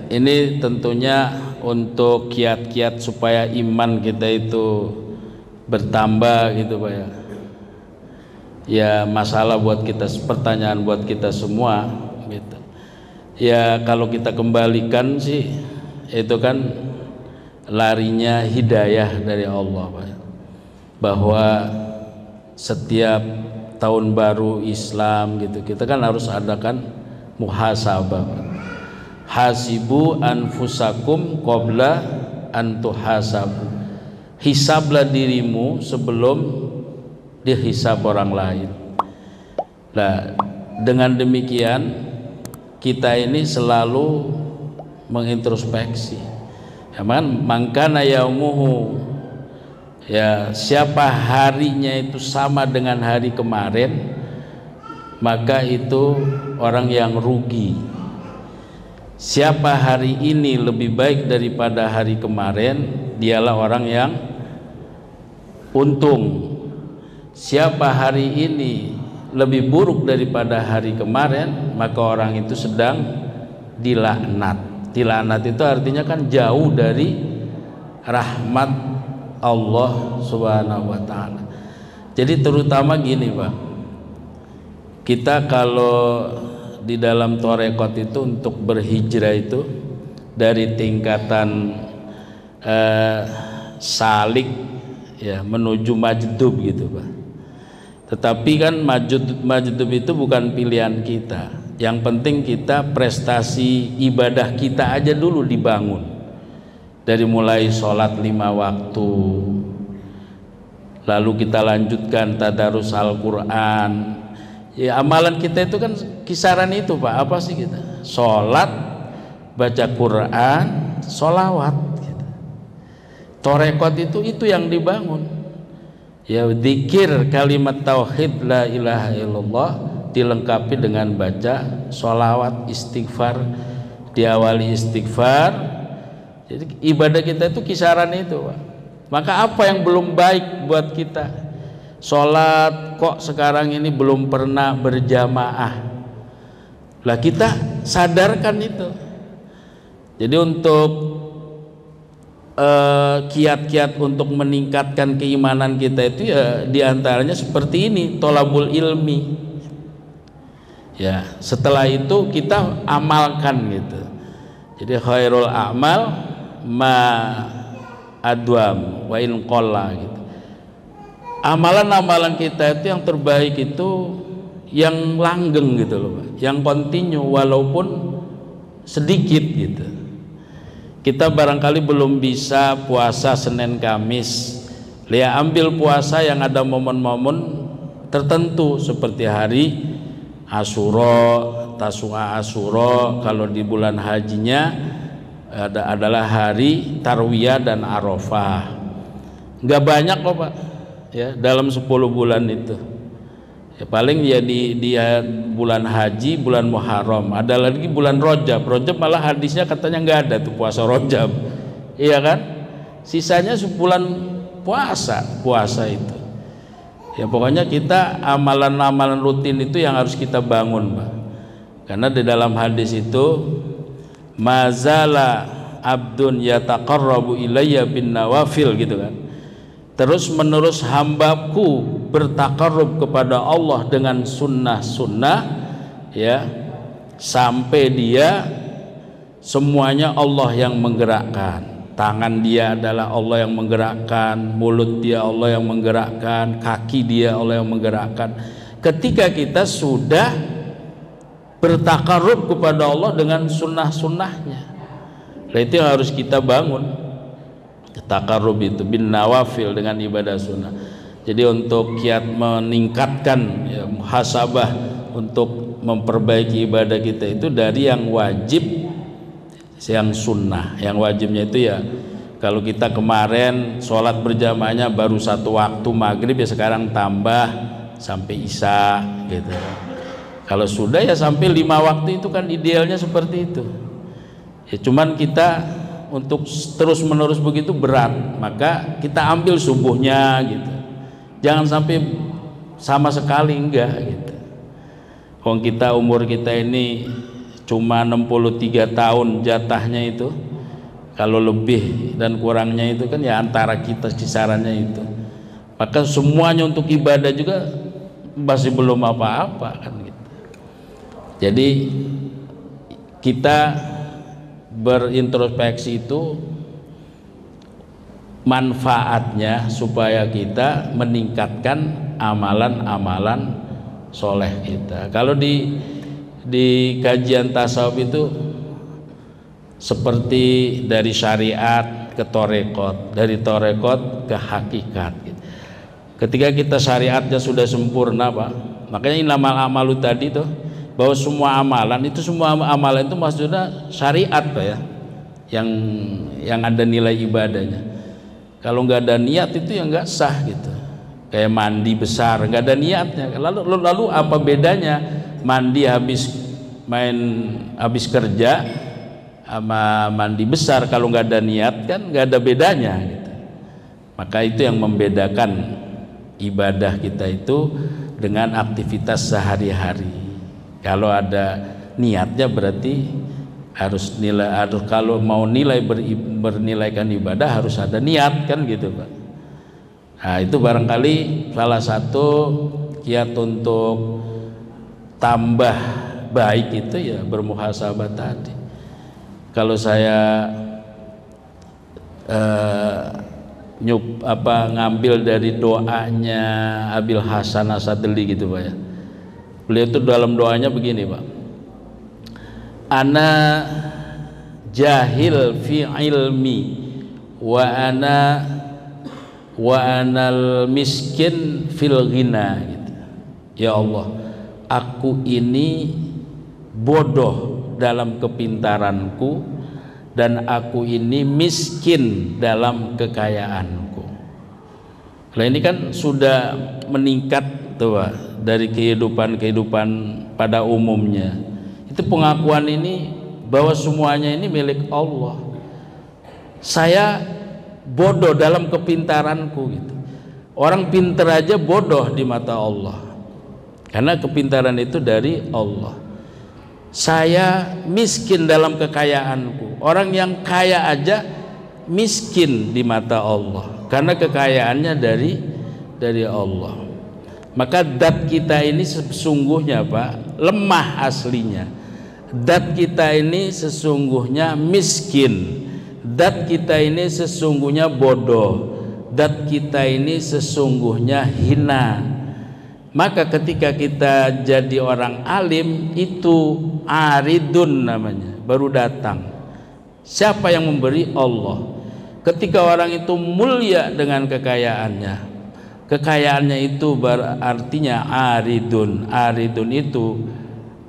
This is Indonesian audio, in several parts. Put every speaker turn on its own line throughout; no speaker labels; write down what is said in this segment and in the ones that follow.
ini tentunya untuk kiat-kiat supaya iman kita itu bertambah gitu Pak ya. Ya masalah buat kita, pertanyaan buat kita semua gitu. Ya kalau kita kembalikan sih itu kan larinya hidayah dari Allah Pak. Bahwa setiap tahun baru Islam gitu kita kan harus adakan muhasabah Pak. Hasibu anfusakum qabla an tuhasabu. Hisablah dirimu sebelum dihisab orang lain. Nah, dengan demikian kita ini selalu mengintrospeksi. Ya man, mangkana yaumuhu, ya siapa harinya itu sama dengan hari kemarin, maka itu orang yang rugi. Siapa hari ini lebih baik daripada hari kemarin, dialah orang yang untung. Siapa hari ini lebih buruk daripada hari kemarin, maka orang itu sedang dilaknat. Dilaknat itu artinya kan jauh dari rahmat Allah Subhanahu wa taala. Jadi terutama gini Pak, kita kalau di dalam torekot itu untuk berhijrah itu dari tingkatan salik ya menuju majdub gitu Pak. Tetapi kan majdub itu bukan pilihan kita. Yang penting kita prestasi ibadah kita aja dulu dibangun. Dari mulai sholat 5 waktu, lalu kita lanjutkan tadarus Al-Quran. Ya amalan kita itu kan kisaran itu Pak. Apa sih kita? Sholat, baca Quran, sholawat gitu. Torekot itu yang dibangun. Ya dzikir kalimat tauhid la ilaha illallah dilengkapi dengan baca sholawat, istighfar, diawali istighfar. Jadi ibadah kita itu kisaran itu Pak. Maka apa yang belum baik buat kita? Sholat kok sekarang ini belum pernah berjamaah. Lah kita sadarkan itu. Jadi untuk kiat-kiat untuk meningkatkan keimanan kita itu ya diantaranya seperti ini, tolabul ilmi. Ya setelah itu kita amalkan gitu. Jadi khairul a'mal ma adwam wa in qalla gitu. Amalan-amalan kita itu yang terbaik itu yang langgeng gitu loh Pak, yang kontinu walaupun sedikit gitu. Kita barangkali belum bisa puasa Senin Kamis, ya ambil puasa yang ada momen-momen tertentu seperti hari Asyura, Tasu'a Asyura. Kalau di bulan hajinya adalah hari Tarwiyah dan Arafah. Nggak banyak kok Pak ya dalam 10 bulan itu ya, paling ya di bulan haji, bulan Muharram, ada lagi bulan Rajab. Rajab malah hadisnya katanya nggak ada tuh puasa Rajab, iya kan? Sisanya sebulan puasa itu ya. Pokoknya kita amalan-amalan rutin itu yang harus kita bangun Pak, karena di dalam hadis itu mazala abdun yataqarrabu ilayya bin nawafil gitu kan, terus menerus hambaku bertakarrub kepada Allah dengan sunnah-sunnah ya, sampai dia semuanya Allah yang menggerakkan. Tangan dia adalah Allah yang menggerakkan, mulut dia Allah yang menggerakkan, kaki dia Allah yang menggerakkan. Ketika kita sudah bertakarrub kepada Allah dengan sunnah-sunnahnya, nah itu yang harus kita bangun. Takarrub itu bin nawafil dengan ibadah sunnah. Jadi untuk kiat meningkatkan ya, muhasabah untuk memperbaiki ibadah kita itu dari yang wajib, yang sunnah. Yang wajibnya itu ya kalau kita kemarin sholat berjamaahnya baru 1 waktu maghrib, ya sekarang tambah sampai isya gitu. Kalau sudah ya sampai 5 waktu, itu kan idealnya seperti itu ya. Cuman kita untuk terus menerus begitu berat, maka kita ambil subuhnya gitu, jangan sampai sama sekali enggak gitu. Kalau kita umur kita ini cuma 63 tahun jatahnya itu, kalau lebih dan kurangnya itu kan ya antara kita kisarannya itu, maka semuanya untuk ibadah juga masih belum apa-apa kan gitu. Jadi kita berintrospeksi itu manfaatnya supaya kita meningkatkan amalan-amalan soleh kita. Kalau di kajian tasawuf itu seperti dari syariat ke torekot, dari torekot ke hakikat gitu. Ketika kita syariatnya sudah sempurna Pak, makanya inamal amalu tadi tuh, bahwa semua amalan itu, semua amalan itu maksudnya syariat Pak ya, yang ada nilai ibadahnya. Kalau nggak ada niat itu ya nggak sah gitu. Kayak mandi besar nggak ada niatnya. Lalu apa bedanya mandi habis kerja sama mandi besar? Kalau nggak ada niat kan nggak ada bedanya gitu. Maka itu yang membedakan ibadah kita itu dengan aktivitas sehari-hari. Kalau ada niatnya berarti harus kalau mau bernilaikan ibadah harus ada niat kan gitu Pak. Nah itu barangkali salah satu kiat untuk tambah baik itu ya bermuhasabah tadi. Kalau saya ngambil dari doanya Abil Hasan Asadili gitu Pak ya. Beliau itu dalam doanya begini Pak, ana jahil fi ilmi wa anal miskin fil ghina gitu. Ya Allah, aku ini bodoh dalam kepintaranku dan aku ini miskin dalam kekayaanku. Nah ini kan sudah meningkat tuh Pak, dari kehidupan pada umumnya. Itu pengakuan ini bahwa semuanya ini milik Allah. Saya bodoh dalam kepintaranku gitu. Orang pintar aja bodoh di mata Allah, karena kepintaran itu dari Allah. Saya miskin dalam kekayaanku. Orang yang kaya aja miskin di mata Allah, karena kekayaannya dari Allah. Maka dat kita ini sesungguhnya Pak lemah aslinya. Dat kita ini sesungguhnya miskin. Dat kita ini sesungguhnya bodoh. Dat kita ini sesungguhnya hina. Maka ketika kita jadi orang alim itu aridun namanya, baru datang. Siapa yang memberi? Allah. Ketika orang itu mulia dengan kekayaannya itu artinya aridun. Aridun itu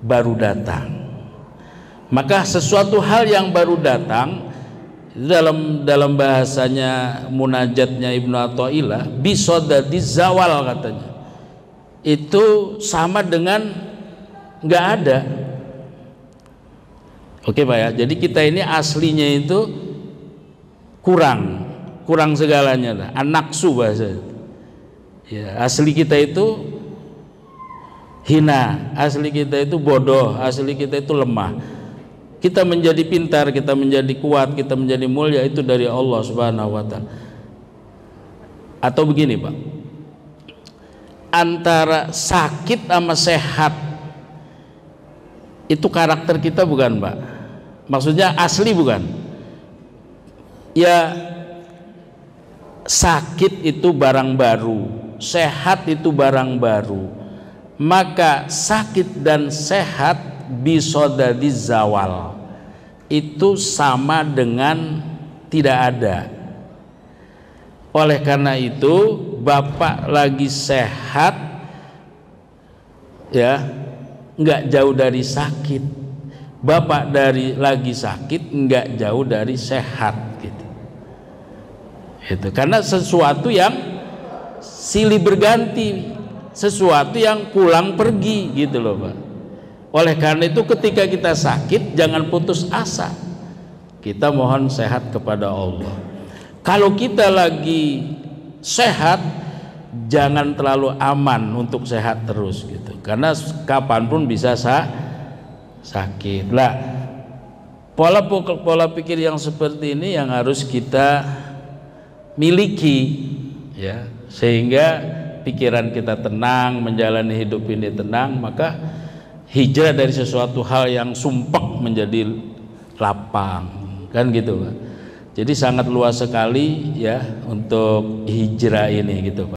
baru datang. Maka sesuatu hal yang baru datang, dalam bahasanya munajatnya Ibnu Athaillah, bisodadi zawal katanya, itu sama dengan nggak ada. Oke Pak ya, jadi kita ini aslinya itu kurang segalanya lah, anaksu bahasa ya. Asli kita itu hina, asli kita itu bodoh, asli kita itu lemah. Kita menjadi pintar, kita menjadi kuat, kita menjadi mulia itu dari Allah Subhanahu wa Ta'ala. Atau begini Pak, antara sakit sama sehat itu karakter kita bukan Pak? Maksudnya asli bukan? Ya, sakit itu barang baru, sehat itu barang baru. Maka sakit dan sehat bisodadi zawal itu sama dengan tidak ada. Oleh karena itu Bapak lagi sehat ya, nggak jauh dari sakit. Bapak lagi sakit nggak jauh dari sehat gitu. Itu karena sesuatu yang silih berganti, sesuatu yang pulang pergi gitu loh Pak. Oleh karena itu ketika kita sakit jangan putus asa, kita mohon sehat kepada Allah. Kalau kita lagi sehat jangan terlalu aman untuk sehat terus gitu, karena kapanpun bisa sakit. Lah, pola pikir yang seperti ini yang harus kita miliki, ya, sehingga pikiran kita tenang, menjalani hidup ini tenang, maka hijrah dari sesuatu hal yang sumpek menjadi lapang, kan gitu Pak. Jadi sangat luas sekali ya untuk hijrah ini gitu Pak.